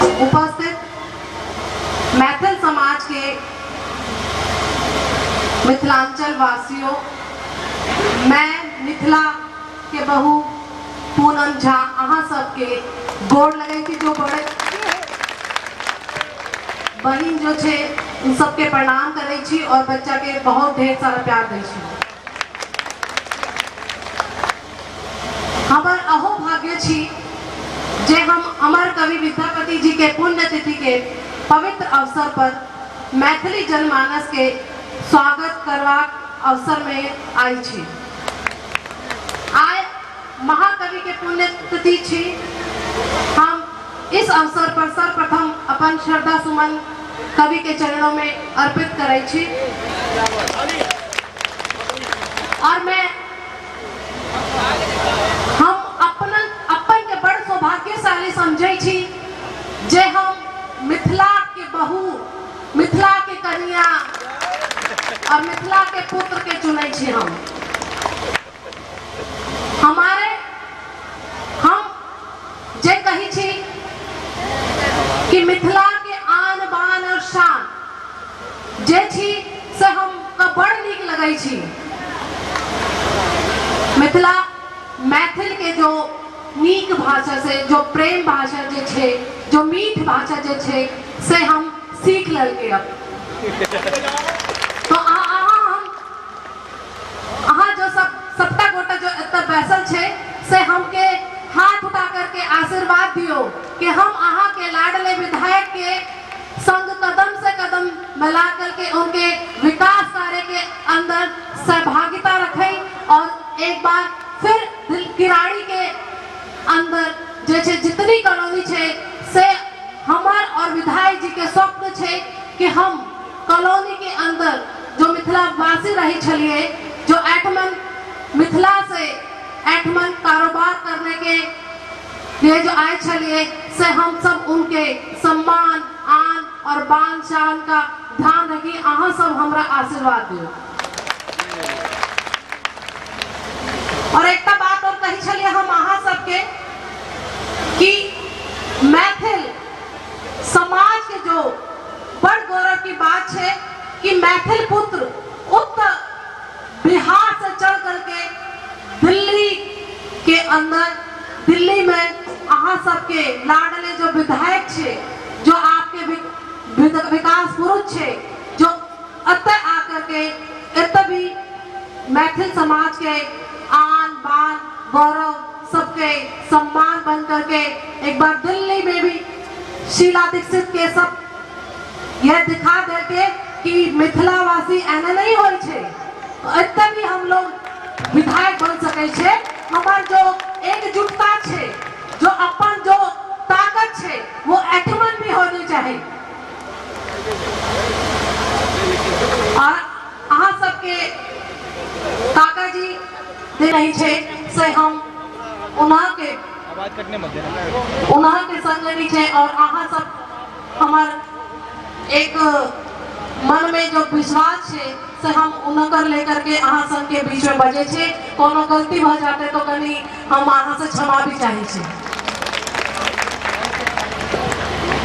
उपस्थित मैथिल समाज के मिथिलांचल वासियों, मैं मिथिला के बहू पूनम झा अहाँ सबके गोड़ लगे थी, जो बड़े बहन जो छे उन सबके प्रणाम करे छी और बच्चा के बहुत ढेर सारा प्यार दे छी। हमर अहो भाग्य छी जे हम अमर कवि विद्यापति जी के पुण्यतिथि के पवित्र अवसर पर मैथिली जनमानस के स्वागत करवाक अवसर में आई छी। आय महाकवि के पुण्यतिथि छी। हम इस अवसर पर सर्वप्रथम अपन श्रद्धा सुमन कवि के चरणों में अर्पित करे छी और मैं हम अपन के बड़ सौभाग्यशाली समझे छी जे हम मिथिला के बहू, मिथिला के कन्या और मिथिला के पुत्र के चुने छी। हम जे कही छी कि मिथिला के आन बान और शान जे छी से हम का बड़ नीक लगे छी। मिथिला मैथिल के जो नीक भाषा से, जो प्रेम भाषा जे छे, जो मीठ भाषा जे छे से हम सीख ललके। अब तो अहाँ जो सबटा गोटा जो इतना बैसल छे से हमके हाथ उठा करके आशीर्वाद दियो कि हम अहाँ के लाडले विधायक के संग कदम से कदम मिला करके उनके विकास कार्य के अंदर सहभागिता रखें और एक बार फिर किराड़ी के अंदर जैसे जितनी कॉलोनी छे से हमार और विधायक जी के स्वप्न छे कि हम कॉलोनी के अंदर जो मिथिला वासी रही छलिए, जो एठमन मिथिला से एठमन कारोबार करने के लिए जो आए छलिए से हम सब उनके सम्मान, आन और बान शान का ध्यान रखी। अहाँ सब हमरा आशीर्वाद दियो। और एक बात और कही छलिए हम अहाँ सबके कि मैथिल समाज के जो बड़ गौरव की बात है कि मैथिल पुत्र उत्तर बिहार से चल करके दिल्ली के अंदर, दिल्ली में अहाँ सबके लाडले जो विधायक छे, जो आपके विकास पुरुष छे, जो अतः आकर के इतना भी मैथिल समाज के आन बान गौरव सबके सम्मान बन करके एक बार दिल्ली में भी शीला दीक्षित के सब यह दिखा देते कि मिथिलावासी ऐना नहीं होय छे। इतना भी हम लोग विधायक बन सके छे। हमार जो एकजुटता छे, जो अपन जो ताकत छे वो एठमन भी होनी चाहिए। और अहाँ सबके काका जी दे रही छे से हम उन्हा के संग नहीं छे और अहाँ सब हमार एक मन में जो विश्वास छे से हम उनकर लेकर के अहाँ सब के बीच में बजे छे। कोनो गलती भ जाते तो कनी हम अहाँ से क्षमा भी चाहे छे।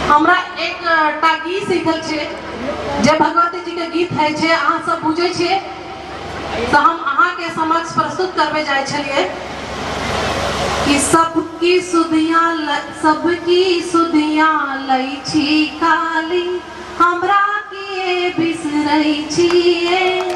हमरा एक टा गीत सीखल छे जे भगवती जी के गीत है छे, अहाँ सब बुझे छे तो हम अहाँ के समक्ष प्रस्तुत करबे जाय छलिए कि सबकी सुधियां लई छी काली, हमरा के बिसरई छिए।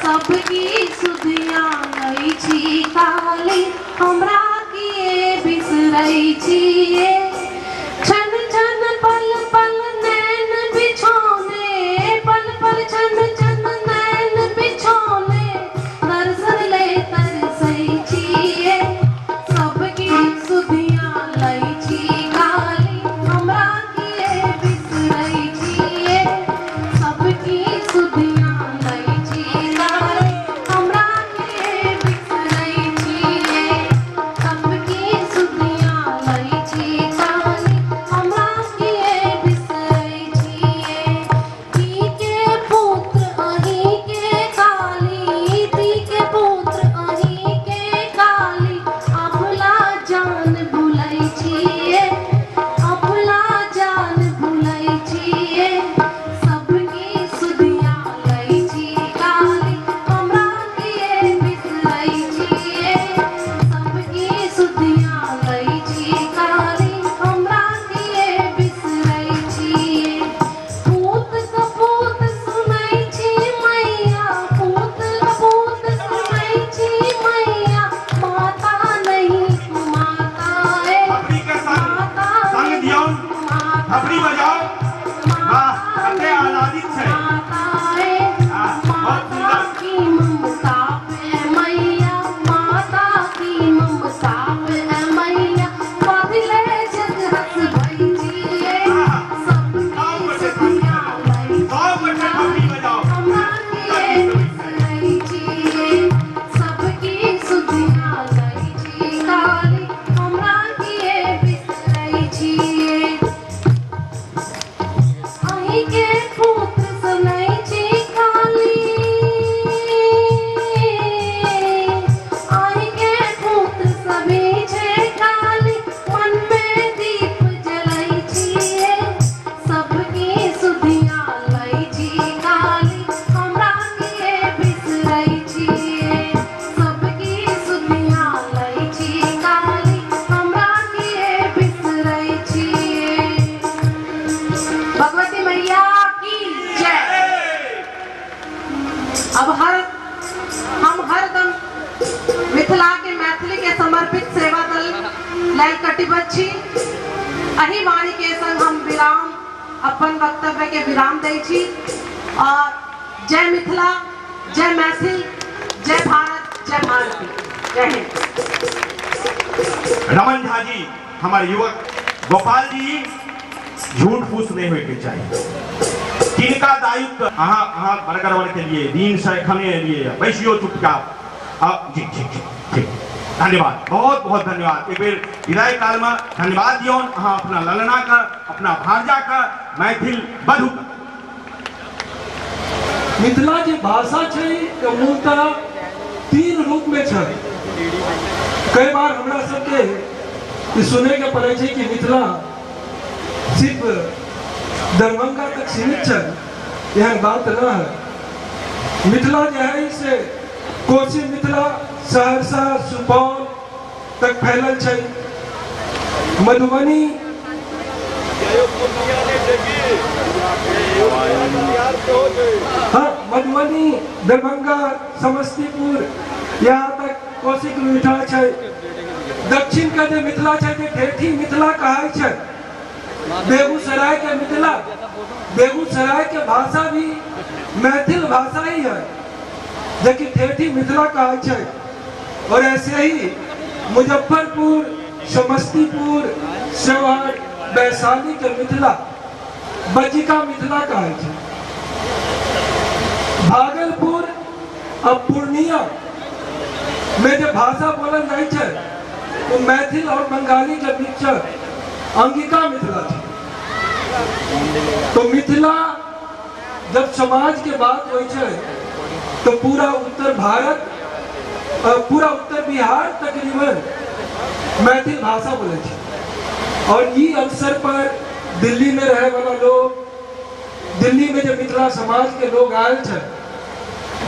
सबकी सुधियां लई छी काली, हमरा के बिसरई छिए। छन छन पल पल नैन बिछोने, पल पल छन छन नैन बिछोने, दर्शन ले तरसई छिए। सबकी सुधियां लई छी काली, हमरा के बिसरई छिए। सबकी सुधियां लई छी काली, हमरा के बिसरई छिए। लैल कटिबच्ची अही वाणी के संग हम विराम अपन वक्तव्य के विराम दै छी। और जय मिथिला, जय मैथिल, जय भारत, जय भारती, जय हिंद। रमन झा जी, हमारे युवक गोपाल जी, झूठ फूस नहीं होके चाहिए। किनका दायित्व अहाँ बरकरार के लिए दिन से खने लिए बैसियो चुपचाप। जी ठीक ठीक ठीक, धन्यवाद, बहुत बहुत धन्यवाद। एक बेर विदाई काल में धन्यवाद दियो अहाँ अपना ललना का, अपना भांजा का, मैथिल बधु का। मिथिला की भाषा है मूलतः 3 रूप में है। कई बार हमरा सबके सुने के पड़े कि मिथिला सिर्फ दरभंगा तक सीमित है, यह बात न है। मिथिला जो है इसे कोसी मिथिला, सहरसा, सुपौल तक फैलल है। मधुबनी, हाँ मधुबनी, दरभंगा, समस्तीपुर, यहाँ तक कोसी के मिथिला है। दक्षिण का जो मिथिला है ठेठी मिथिला कहा है। बेगूसराय के मिथिला, बेगूसराय के भाषा भी मैथिल भाषा ही है, जबकि ठेठी मिथिला कहा है। और ऐसे ही मुजफ्फरपुर, समस्तीपुर, शिवहर, वैशाली के मिथिला बज्जिका मिथिला कहा है। भागलपुर और पूर्णिया में जो भाषा बोला जाए है तो मैथिल और बंगाली के बीच अंगिका मिथिला थी। तो मिथिला जब समाज के बात हो तो पूरा उत्तर भारत, पूरा उत्तर बिहार तकरीबन मैथिल भाषा बोले थे। और ये अवसर पर दिल्ली में रहे वाला लोग, दिल्ली में जो मिथिला समाज के लोग आए थे,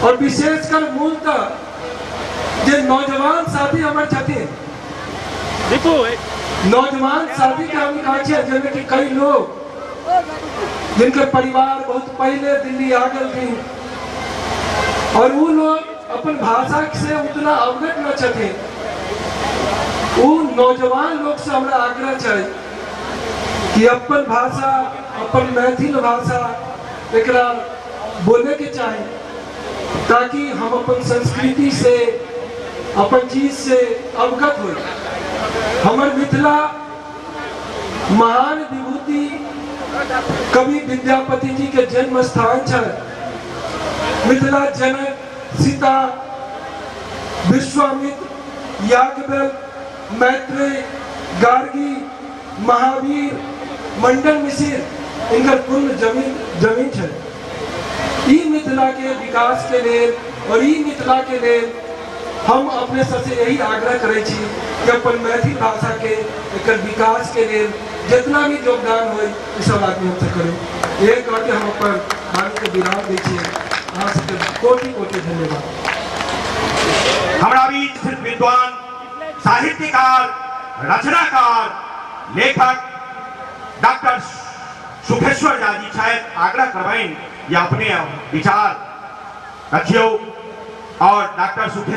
और विशेषकर मूलतः जो नौजवान साथी हमारे छथिन, नौजवान साथी के हम कहा जिनमें कि कई लोग जिनके परिवार बहुत पहले दिल्ली आ गए थे, और वो लोग अपन भाषा से उतना अवगत न छथिन। वो नौजवान लोग से हमारा आग्रह है कि अपन भाषा, अपन मैथिल भाषा एकरा बोले के चाहे, ताकि हम अपन संस्कृति से, अपन चीज से अवगत हो। हमारे मिथिला महान विभूति कवि विद्यापति जी के जन्म स्थान है। मिथिला जनक, सीता, विश्वामित्र, याज्ञवल्क्य, मैत्रेय, गार्गी, महावीर, मंडन मिश्र, इनका पूर्ण जमीन है। ई मिथिला के विकास के लिए और ई मिथिला के लिए हम अपने सबसे यही आग्रह करे छी कि अपन मैथिल भाषा के एक विकास के लिए जितना भी योगदान हो सब आदमी हमसे करें। ये कह के हम अपन वाणी के विराम दै छी। अहाँ सबके कोटि कोटि धन्यवाद। हमारा बीच विद्वान, साहित्यकार, रचनाकार, लेखक डॉक्टर सुखेश्वर झा जी शायद आग्रह करवाइन या अपने विचार रखियो। और डॉक्टर सुखेश्वर